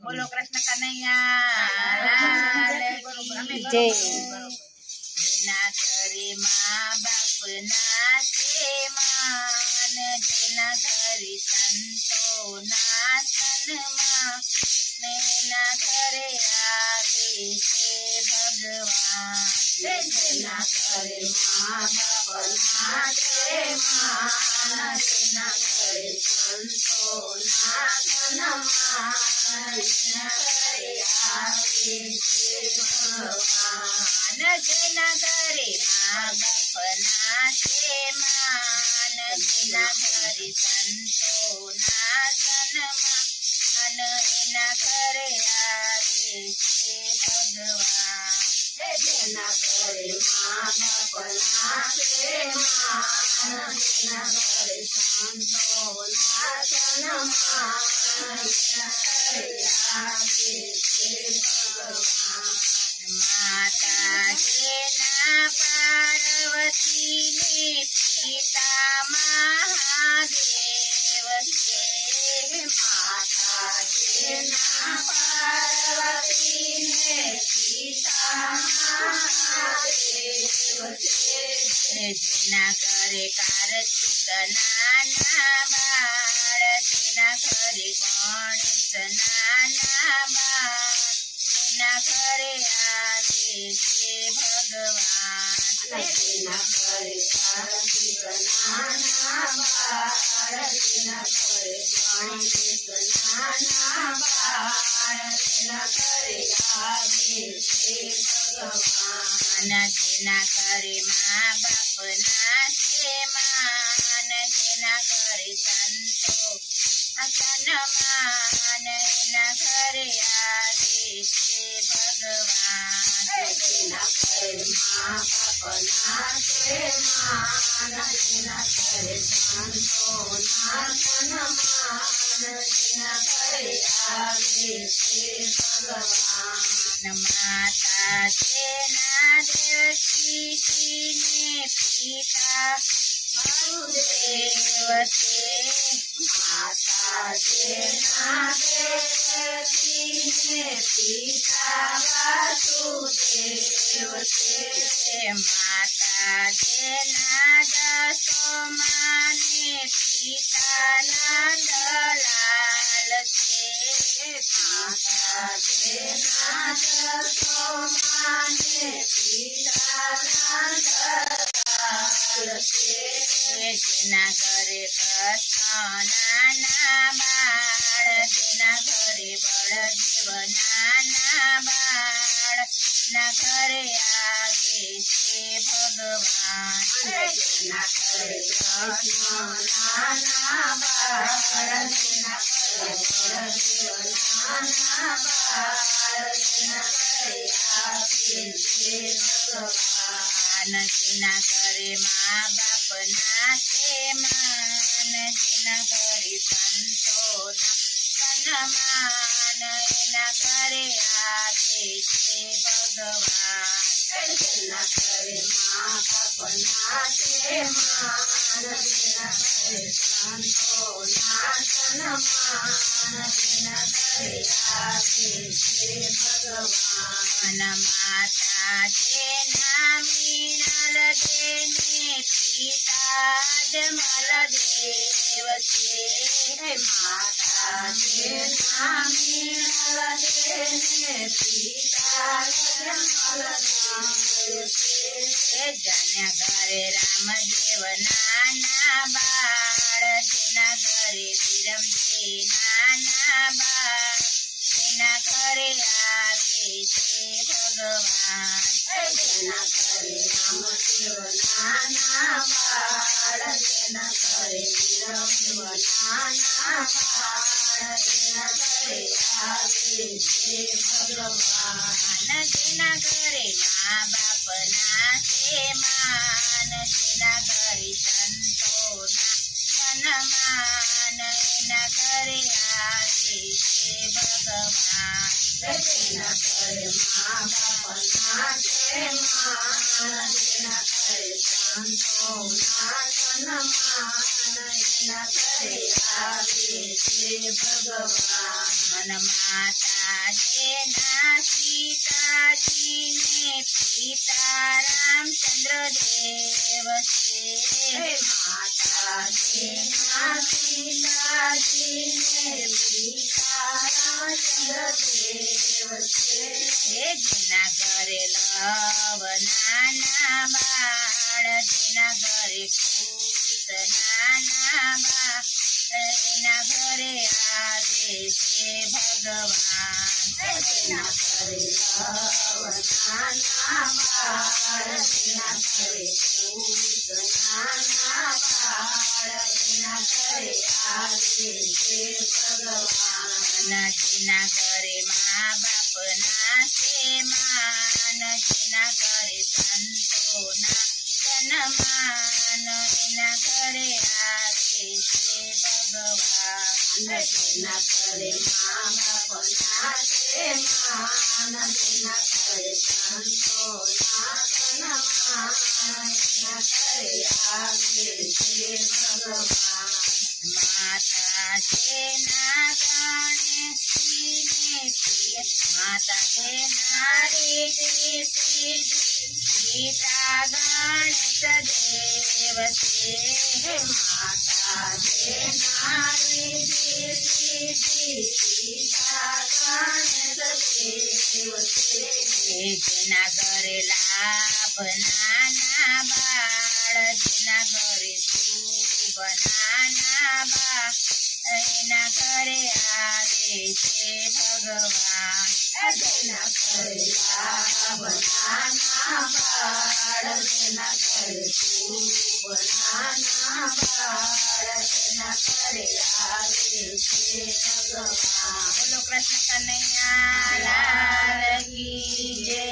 બોલો કૃષ્ણ કનૈયા લાલ કી જય. જેના ઘરે મા બાપ ના છે માન, જેના ઘરે સંતો ના સન્માન, એના ઘરે આવે છે ભગવાન. જેના ઘરે મા બાપ ના છે માન, જેના ઘરે સંતો ના સન્માન, એના ઘરે આવે છે ભગવાન. જેના ઘરે મા બાપ ના છે માન, જેના ઘરે સંતો ના સન્માન, એના ઘરે આવે છે ભગવાન. જેના ઘરે મા બાપ ના છે માન, જેના ઘરે સંતો ના સન્માન, એના ઘરે આવે છે ભગવાન. માતા જેના પાર્વતી ને પિતા મહાદેવ છે, માતા જેના પાર્વતી ને પિતા મહાદેવ છે. જેના ઘરે કાર્તિક નાના બાળ, જેના ઘરે ગણેશ નાના બાળ, એના ઘરે આવે છે ભગવાન. જેના ઘરે કાર્તિક નાના બાળ, જેના ઘરે ગણેશ નાના બાળ, એના ઘરે આવે છે ભગવાન. જેના ઘરે મા બાપ ના છે માન, જેના ઘરે સંતો સન્માન, એના ઘરે આવે છે ભગવાન. જેના ઘરે મા બાપ ના છે માન, જેના ઘરે સંતો ના સન્માન, એના ઘરે આવે છે ભગવાન. માતા જેના દેવકી ને પિતા વાસુદેવ છે, માતા જેના દેવકી ને પિતા વાસુદેવ છે, માતા જેના જસોમા ને પિતા નંદલાલ છે, માતા જેના જસોમા ને પિતા નંદલાલ છે. જેના ઘરે કૃષ્ણ નાના બાળ, જેના ઘરે બળદેવ નાના બાળ, ના ઘરે આવે છે ભગવાન. જેના ઘરે કૃષ્ણ નાના બાળ, જેના ઘરે બળદેવ નાના બાળ, જેના ઘરે આવે છે ભગવાન. જેના ઘરે મા બાપ ના છે માન, જેના ઘરે સંતો ના સન્માન, એના ઘરે આવે છે ભગવાન. જેના ઘરે મા બાપ ના છે માન, જેના ઘરે સંતો ના સન્માન, એના ઘરે આવે છે ભગવાન. માતા જેના મીનલ દેને પિતા જમલદેવ છે, માતા જેના મીનલ દેને પિતા જમલદેવ છે. જેના ઘરે રામદેવ નાના બાળ, જેના ઘરે વિરમદેવ નાના બાળ, એના ઘરે આવે છે ભગવાન. જેના ઘરે રામદેવ નાના બાળ, જેના ઘરે વિરમદેવ નાના બાળ, એના ઘરે આવે છે ભગવાન. જેના ઘરે મા બાપ ના છે માન, જેના ઘરે સંતો ના સન્માન, એના ઘરે આવે છે ભગવાન. જેના ઘરે મા બાપ ના છે માન, જેના ઘરે સંતો ના સન્માન, એના ઘરે આવે છે ભગવાન માતા જેના સીતાજીને પિતા રામચંદ્ર દેવ છે માતા જેના સીતાજીને પિતા રામચંદ્ર દેવ છે જેના ઘરે લવ નાના બાળ જેના ઘરે કૂત નાના બાળ એના ઘરે આવે છે ભગવાન જેના ઘરે લવ નાના બાળ જેના ઘરે કૂત નાના બાળ એના ઘરે આવે છે ભગવાન જેના ઘરે મા બાપ ના છે માન જેના ઘરે સંતોના સન્માન એના ઘરે આવે છે ભગવાન જેના ઘરે મા બાપ ના છે માન જેના ઘરે સંતોના સન્માન એના ઘરે આવે છે ભગવાન માતા જેના ગણેશજીને પ્રિય માતા જેના રીતિ પિતા ગણેશ દેવ છે માતા જેના રીતિ પિતા ગણેશ દેવ છે જેના ઘરે લાભ નાના બાળ જેના ઘરે શુભ નાના બાળ એના ઘરે આવે છે ભગવાન જેના ઘરે લાભ નાના બાળ જેના ઘરે શુભ નાના બાળ એના ઘરે આવે છે ભગવાન બોલો કૃષ્ણ કનૈયા લાલ કી જય.